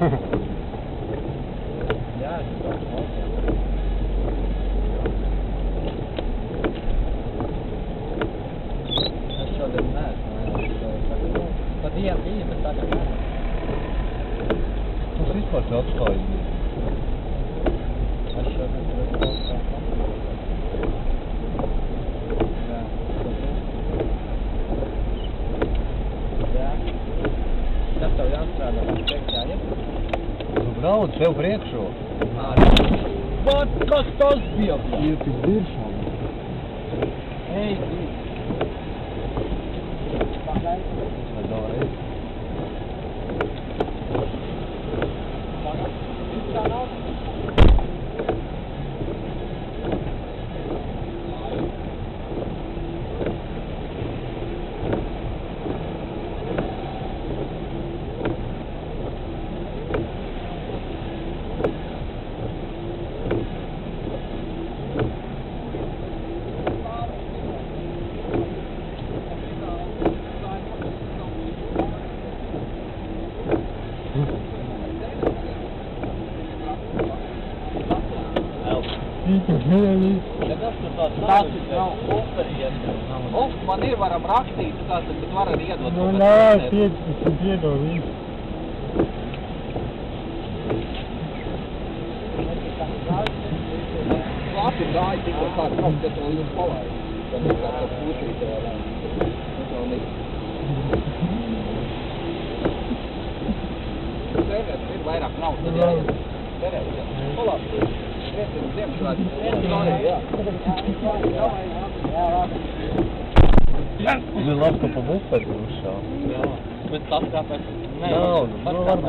Jā, tas es šodien neesmu. Pa dienu bija, bet tagad nē. Tas vispār te apstājas bija. Es šodien tur esmu kaut kā Jā, Jā. Kas tev jāstrādā, man priekšā ir? Tu brauc tev priekšo. Vat, kas tas bija? Ir tik diršām. Ej, Добре. Tas nav operietis. Man ir varam rakstīt, bet var arī iedot. Nu, nē, 15 iedod visu. Labi gāja tikko kāds braukt, bet vēl jums palaid. Tad ir kāds būtīt vēl Tev ir vairāk nav, tad jāiet. Tev palabi. Ziemassvētku. Ir labi, ka pa bufeti uzšā. Jā, bet tas kāpēc? Nav, varbūt